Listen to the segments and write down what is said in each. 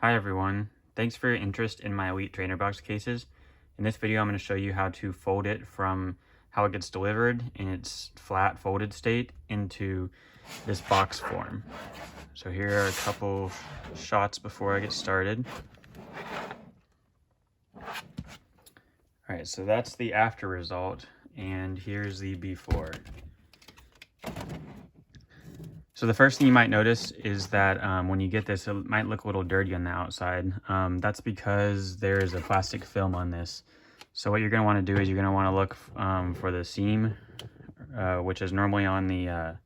Hi everyone, thanks for your interest in my Elite Trainer Box cases. In this video I'm going to show you how to fold it from how it gets delivered in its flat folded state into this box form. So here are a couple shots before I get started. Alright, so that's the after result, and here's the before. So the first thing you might notice is that when you get this, it might look a little dirty on the outside. That's because there's a plastic film on this. So what you're going to want to do is you're going to want to look for the seam, which is normally on the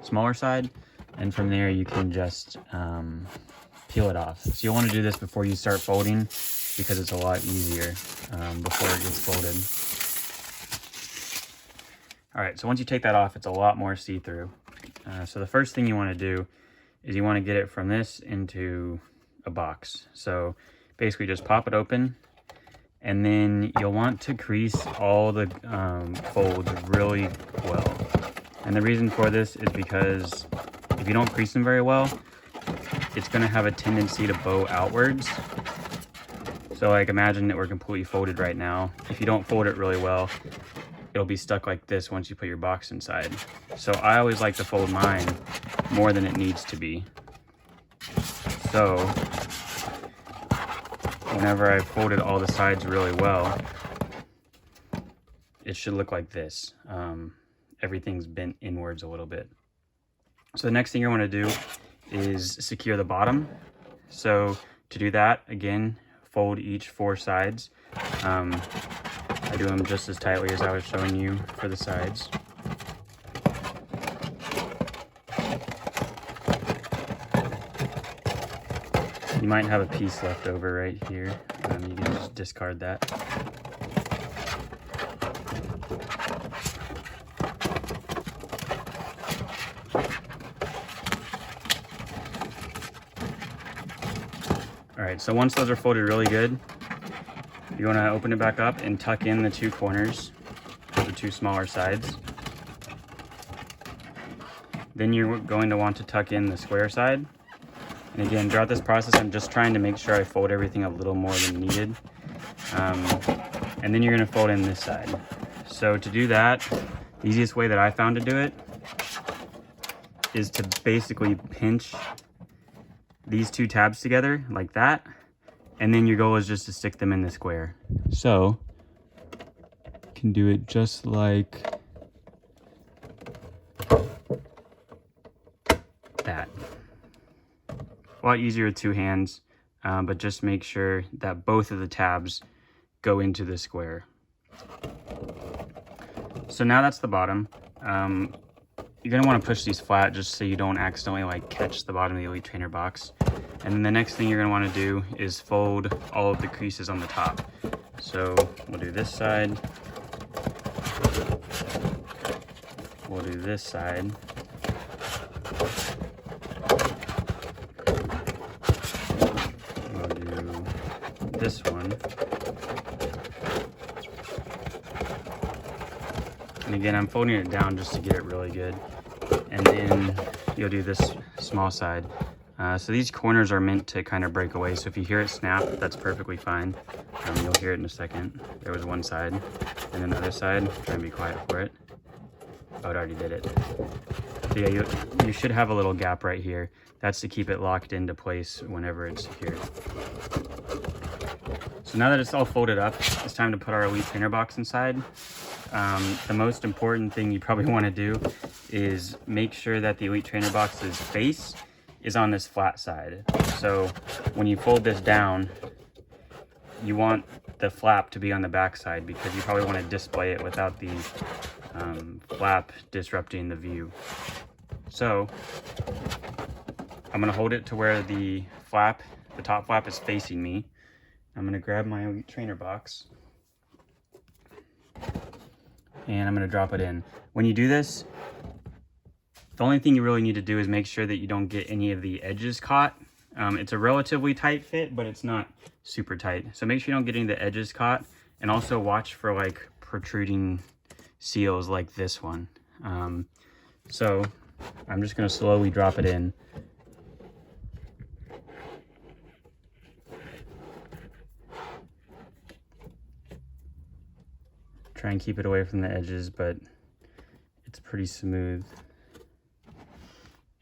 smaller side. And from there you can just peel it off. So you'll want to do this before you start folding because it's a lot easier before it gets folded. Alright, so once you take that off, it's a lot more see-through. So the first thing you want to do is you want to get it from this into a box. So basically just pop it open, and then you'll want to crease all the folds really well. And the reason for this is because if you don't crease them very well, it's going to have a tendency to bow outwards. So like imagine that we're completely folded right now. If you don't fold it really well, it'll be stuck like this once you put your box inside. So I always like to fold mine more than it needs to be. So whenever I've folded all the sides really well, it should look like this. Everything's bent inwards a little bit. So the next thing you want to do is secure the bottom. So to do that, again, fold each 4 sides. I do them just as tightly as I was showing you for the sides. You might have a piece left over right here. You can just discard that. Alright, so once those are folded really good, you want to open it back up and tuck in the 2 corners of the 2 smaller sides. Then you're going to want to tuck in the square side. And again, throughout this process, I'm just trying to make sure I fold everything a little more than needed. And then you're going to fold in this side. So to do that, the easiest way that I found to do it is to basically pinch these 2 tabs together like that. And then your goal is just to stick them in the square. So you can do it just like that. A lot easier with 2 hands, but just make sure that both of the tabs go into the square. So now that's the bottom. You're going to want to push these flat just so you don't accidentally like catch the bottom of the Elite Trainer box. And then the next thing you're going to want to do is fold all of the creases on the top. So we'll do this side. We'll do this side. We'll do this one. And again, I'm folding it down just to get it really good. And then you'll do this small side. So these corners are meant to kind of break away. So if you hear it snap, that's perfectly fine. You'll hear it in a second. There was one side, and then the other side. Try and be quiet for it. Oh, it already did it. So yeah, you should have a little gap right here. That's to keep it locked into place whenever it's secured. So now that it's all folded up, it's time to put our Elite Trainer box inside. The most important thing you probably want to do is make sure that the Elite Trainer box's face is on this flat side. So when you fold this down, you want the flap to be on the back side because you probably want to display it without the flap disrupting the view. So I'm going to hold it to where the top flap is facing me. I'm going to grab my Elite Trainer box and I'm going to drop it in. When you do this, the only thing you really need to do is make sure that you don't get any of the edges caught. It's a relatively tight fit, but it's not super tight. So make sure you don't get any of the edges caught, and also watch for like protruding seals like this one. So I'm just going to slowly drop it in. Try and keep it away from the edges, but it's pretty smooth.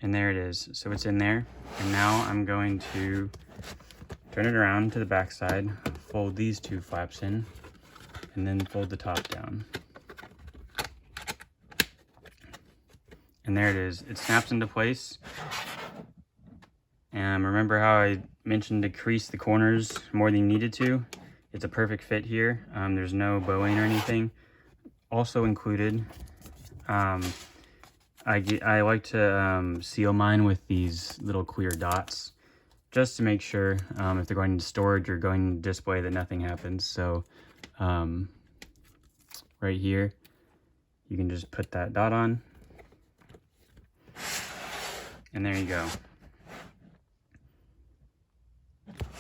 And there it is. So it's in there. And now I'm going to turn it around to the back side, fold these two flaps in, and then fold the top down. And there it is. It snaps into place. And remember how I mentioned to crease the corners more than you needed to? It's a perfect fit here. There's no bowing or anything. Also included, I like to seal mine with these little clear dots, just to make sure if they're going into storage or going to display that nothing happens. So right here, you can just put that dot on, and there you go.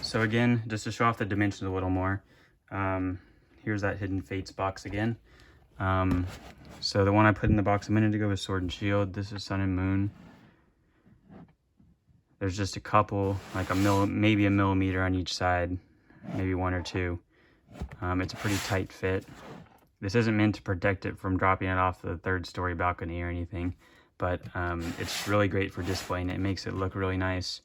So again, just to show off the dimensions a little more, here's that Hidden Fates box again. So the one I put in the box a minute ago was Sword and Shield. This is Sun and Moon. There's just a couple, like maybe a millimeter on each side, maybe one or two. It's a pretty tight fit. This isn't meant to protect it from dropping it off the 3rd story balcony or anything, but it's really great for displaying it. It makes it look really nice,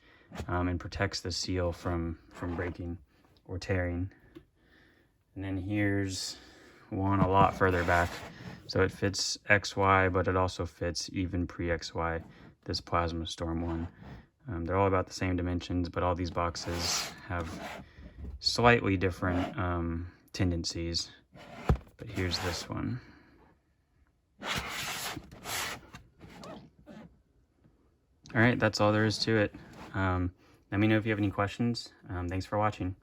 and protects the seal from breaking or tearing. And then here's one a lot further back. So it fits XY, but it also fits even pre-XY, this Plasma Storm one. They're all about the same dimensions, but all these boxes have slightly different tendencies. But here's this one. All right, that's all there is to it. Let me know if you have any questions. Thanks for watching.